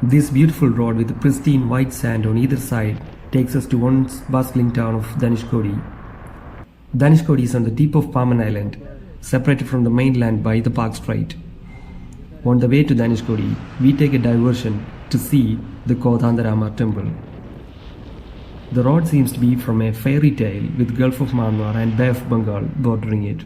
This beautiful road with pristine white sand on either side takes us to once bustling town of Dhanushkodi. Dhanushkodi is on the tip of Palm Island, separated from the mainland by the Park Strait. On the way to Dhanushkodi, we take a diversion to see the Kodhandarama temple. The road seems to be from a fairy tale with Gulf of Myanmar and Bay of Bengal bordering it.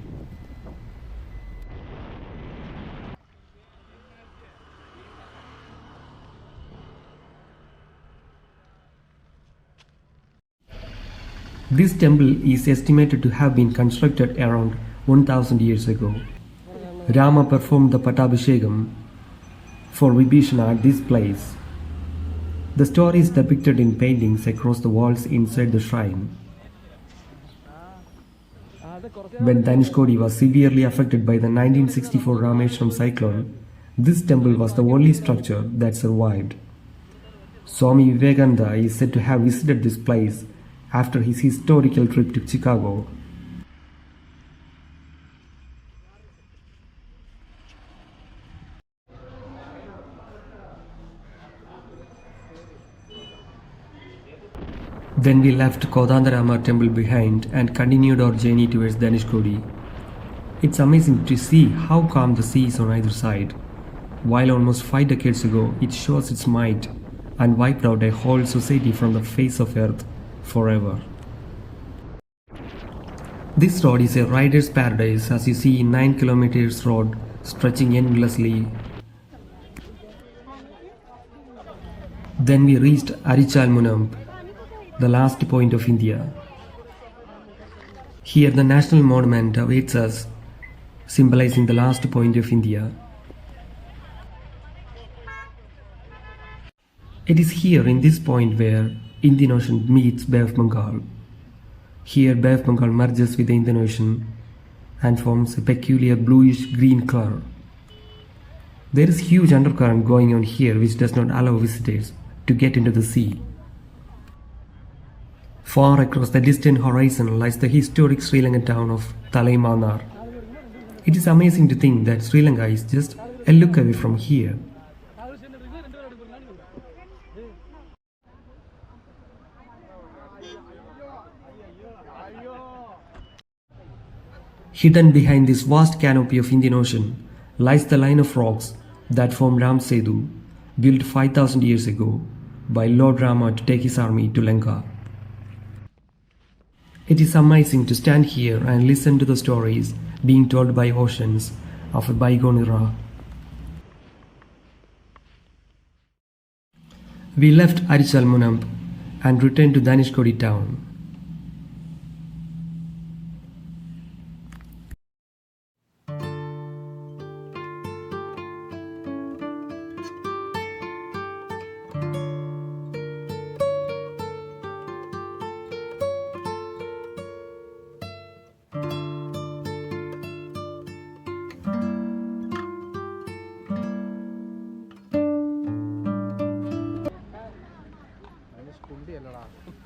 This temple is estimated to have been constructed around 1000 years ago. Rama performed the Pattabhishekam for Vibhishana at this place. The story is depicted in paintings across the walls inside the shrine. When Dhanushkodi was severely affected by the 1964 Rameshwaram cyclone, this temple was the only structure that survived. Swami Vivekananda is said to have visited this place after his historical trip to Chicago. Then we left Kodhandarama temple behind and continued our journey towards Dhanushkodi. It's amazing to see how calm the sea is on either side. While almost 5 decades ago it shows its might and wiped out a whole society from the face of earth forever. This road is a rider's paradise, as you see 9 kilometers road stretching endlessly. Then we reached Arichalmunam, the last point of India. Here the national monument awaits us, symbolizing the last point of India. It is here in this point where Indian Ocean meets Bay of Bengal. Here Bay of Bengal merges with the Indian Ocean and forms a peculiar bluish-green color. There is huge undercurrent going on here which does not allow visitors to get into the sea. Far across the distant horizon lies the historic Sri Lankan town of Talaimanar. It is amazing to think that Sri Lanka is just a look away from here. Hidden behind this vast canopy of Indian Ocean lies the line of rocks that form Ram Setu, built 5000 years ago by Lord Rama to take his army to Lanka. It is amazing to stand here and listen to the stories being told by oceans of a bygone era. We left Arichalmunam and returned to Dhanushkodi town.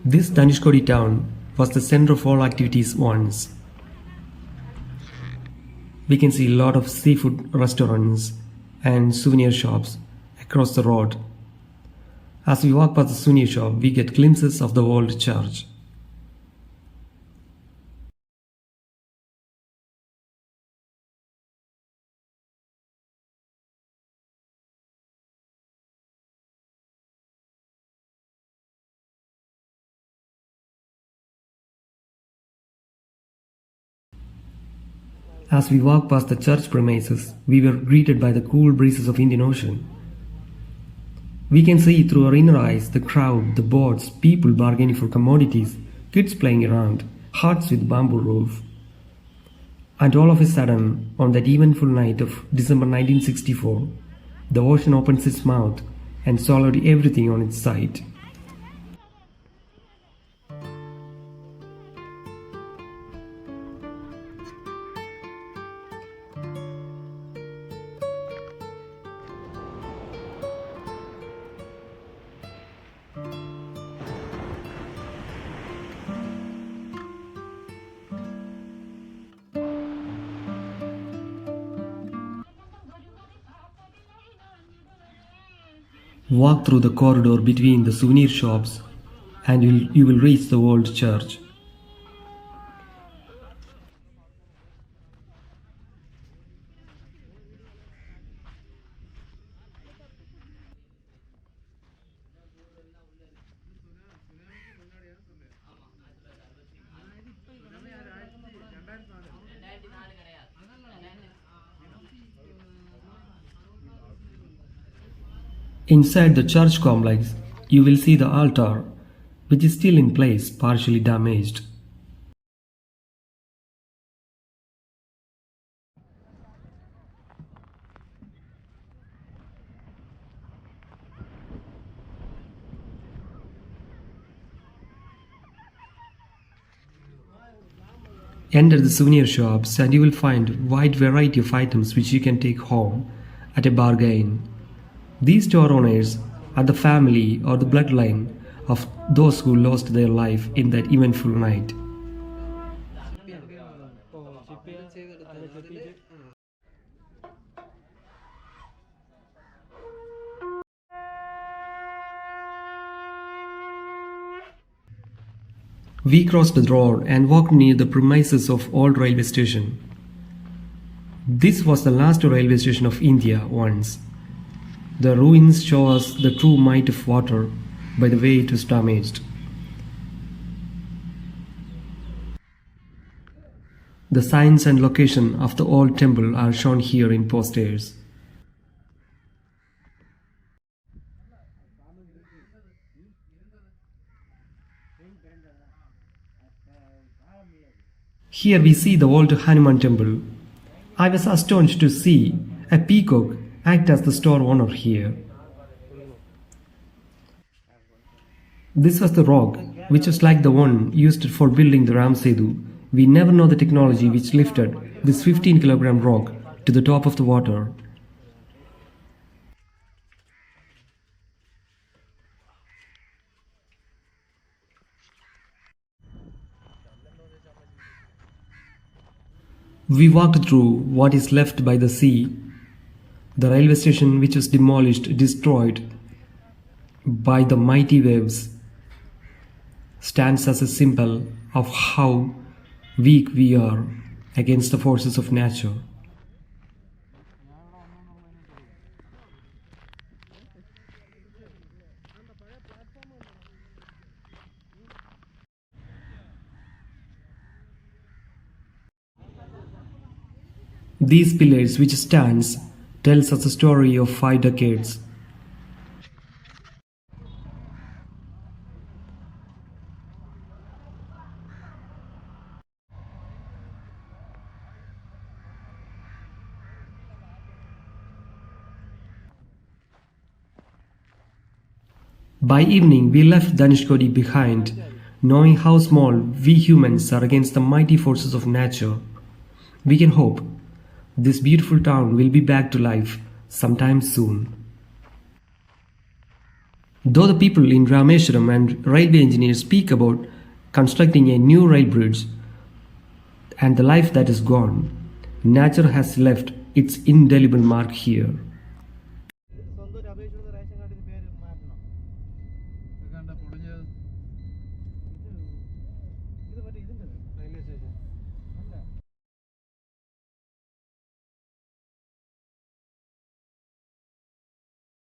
This Dhanushkodi town was the center of all activities once. We can see a lot of seafood restaurants and souvenir shops across the road. As we walk past the souvenir shop, we get glimpses of the old church. As we walk past the church premises, we were greeted by the cool breezes of Indian Ocean. We can see through our inner eyes the crowd, the boats, people bargaining for commodities, kids playing around, huts with bamboo roof. And all of a sudden, on that eventful night of December 1964, the ocean opens its mouth and swallowed everything on its side. Walk through the corridor between the souvenir shops and you will reach the old church. Inside the church complex, you will see the altar, which is still in place, partially damaged. Enter the souvenir shops and you will find a wide variety of items which you can take home at a bargain. These store owners are the family or the bloodline of those who lost their life in that eventful night. We crossed the road and walked near the premises of old railway station. This was the last railway station of India once. The ruins show us the true might of water by the way it was damaged. The signs and location of the old temple are shown here in posters. Here we see the old Hanuman temple. I was astonished to see a peacock act as the store owner here. This was the rock, which was like the one used for building the Ram Setu. We never know the technology which lifted this 15-kilogram rock to the top of the water. We walked through what is left by the sea. The railway station, which was demolished, destroyed by the mighty waves, stands as a symbol of how weak we are against the forces of nature. These pillars which stands tells us a story of 5 decades. By evening we left Dhanushkodi behind, knowing how small we humans are against the mighty forces of nature. We can hope this beautiful town will be back to life sometime soon. Though the people in Rameshwaram and railway engineers speak about constructing a new rail bridge and the life that is gone, nature has left its indelible mark here.